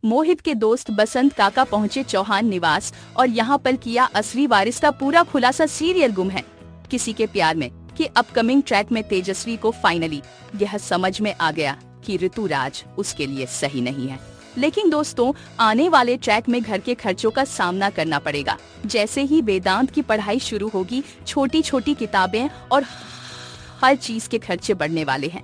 मोहित के दोस्त बसंत काका पहुंचे चौहान निवास और यहाँ पर किया असली वारिस का पूरा खुलासा। सीरियल गुम है किसी के प्यार में कि अपकमिंग ट्रैक में तेजस्वी को फाइनली यह समझ में आ गया कि ऋतुराज उसके लिए सही नहीं है। लेकिन दोस्तों, आने वाले ट्रैक में घर के खर्चों का सामना करना पड़ेगा। जैसे ही वेदांत की पढ़ाई शुरू होगी, छोटी छोटी किताबें और हर चीज के खर्चे बढ़ने वाले हैं।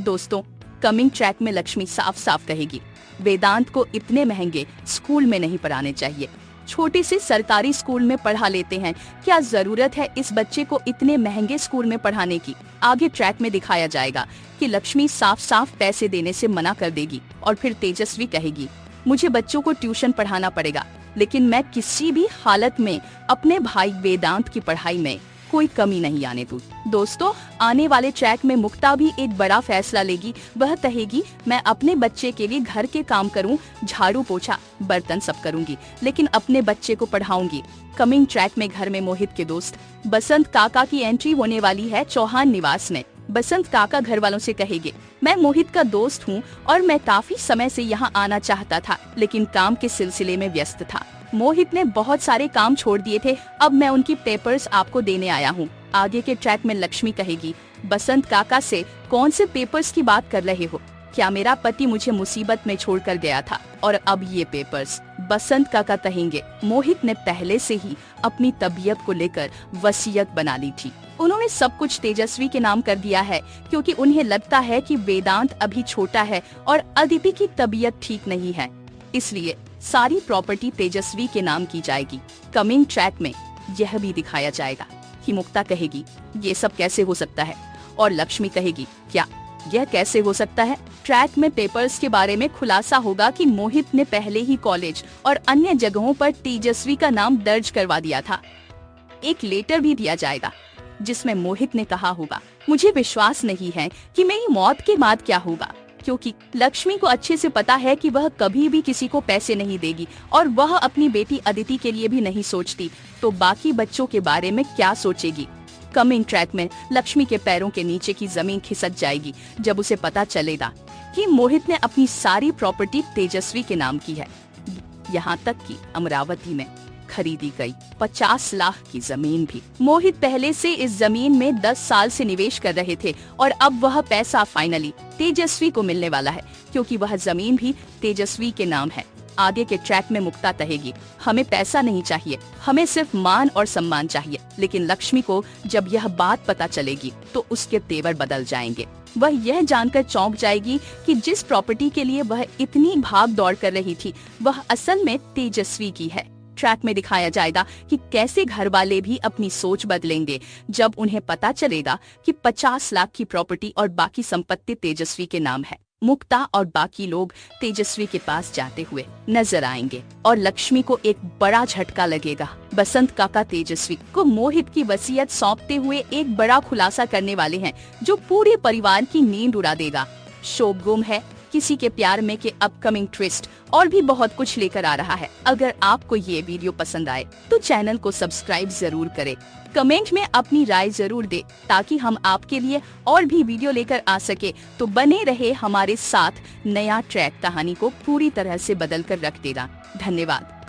दोस्तों, कमिंग ट्रैक में लक्ष्मी साफ साफ कहेगी वेदांत को इतने महंगे स्कूल में नहीं पढ़ाने चाहिए, छोटे से सरकारी स्कूल में पढ़ा लेते हैं। क्या जरूरत है इस बच्चे को इतने महंगे स्कूल में पढ़ाने की। आगे ट्रैक में दिखाया जाएगा कि लक्ष्मी साफ साफ पैसे देने से मना कर देगी और फिर तेजस्वी कहेगी मुझे बच्चों को ट्यूशन पढ़ाना पड़ेगा, लेकिन मैं किसी भी हालत में अपने भाई वेदांत की पढ़ाई में कोई कमी नहीं आने दूँ। दोस्तों, आने वाले ट्रैक में मुक्ता भी एक बड़ा फैसला लेगी। वह कहेगी मैं अपने बच्चे के लिए घर के काम करूं, झाड़ू पोछा बर्तन सब करूंगी, लेकिन अपने बच्चे को पढ़ाऊंगी। कमिंग ट्रैक में घर में मोहित के दोस्त बसंत काका की एंट्री होने वाली है चौहान निवास में। बसंत काका घर वालों से कहेंगे मैं मोहित का दोस्त हूँ और मैं काफी समय से यहाँ आना चाहता था, लेकिन काम के सिलसिले में व्यस्त था। मोहित ने बहुत सारे काम छोड़ दिए थे, अब मैं उनकी पेपर्स आपको देने आया हूँ। आगे के ट्रैक में लक्ष्मी कहेगी बसंत काका से कौन से पेपर्स की बात कर रहे हो, क्या मेरा पति मुझे मुसीबत में छोड़कर गया था और अब ये पेपर्स। बसंत काका कहेंगे मोहित ने पहले से ही अपनी तबीयत को लेकर वसीयत बना ली थी, उन्होंने सब कुछ तेजस्वी के नाम कर दिया है क्योंकि उन्हें लगता है कि वेदांत अभी छोटा है और अदिति की तबीयत ठीक नहीं है, इसलिए सारी प्रॉपर्टी तेजस्वी के नाम की जाएगी। कमिंग ट्रैक में यह भी दिखाया जाएगा कि मुक्ता कहेगी ये सब कैसे हो सकता है और लक्ष्मी कहेगी क्या यह कैसे हो सकता है। ट्रैक में पेपर्स के बारे में खुलासा होगा कि मोहित ने पहले ही कॉलेज और अन्य जगहों पर तेजस्वी का नाम दर्ज करवा दिया था। एक लेटर भी दिया जाएगा जिसमें मोहित ने कहा होगा मुझे विश्वास नहीं है कि मेरी मौत के बाद क्या होगा, क्योंकि लक्ष्मी को अच्छे से पता है कि वह कभी भी किसी को पैसे नहीं देगी और वह अपनी बेटी अदिति के लिए भी नहीं सोचती, तो बाकी बच्चों के बारे में क्या सोचेगी। कमिंग ट्रैक में लक्ष्मी के पैरों के नीचे की जमीन खिसक जाएगी जब उसे पता चलेगा कि मोहित ने अपनी सारी प्रॉपर्टी तेजस्वी के नाम की है, यहाँ तक कि अमरावती में खरीदी गई 50 लाख की जमीन भी। मोहित पहले से इस जमीन में 10 साल से निवेश कर रहे थे और अब वह पैसा फाइनली तेजस्वी को मिलने वाला है, क्योंकि वह जमीन भी तेजस्वी के नाम है। आगे के ट्रैक में मुक्ता कहेगी हमें पैसा नहीं चाहिए, हमें सिर्फ मान और सम्मान चाहिए, लेकिन लक्ष्मी को जब यह बात पता चलेगी तो उसके तेवर बदल जाएंगे। वह यह जानकर चौंक जाएगी कि जिस प्रॉपर्टी के लिए वह इतनी भाग दौड़ कर रही थी वह असल में तेजस्वी की है। ट्रैक में दिखाया जाएगा कि कैसे घर वाले भी अपनी सोच बदलेंगे जब उन्हें पता चलेगा कि 50 लाख की प्रॉपर्टी और बाकी संपत्ति तेजस्वी के नाम है। मुक्ता और बाकी लोग तेजस्वी के पास जाते हुए नजर आएंगे और लक्ष्मी को एक बड़ा झटका लगेगा। बसंत काका तेजस्वी को मोहित की वसीयत सौंपते हुए एक बड़ा खुलासा करने वाले हैं जो पूरे परिवार की नींद उड़ा देगा। शो गुम है किसी के प्यार में के अपकमिंग ट्विस्ट और भी बहुत कुछ लेकर आ रहा है। अगर आपको ये वीडियो पसंद आए तो चैनल को सब्सक्राइब जरूर करें, कमेंट में अपनी राय जरूर दे ताकि हम आपके लिए और भी वीडियो लेकर आ सके। तो बने रहे हमारे साथ, नया ट्रैक कहानी को पूरी तरह से बदल कर रख देगा। धन्यवाद।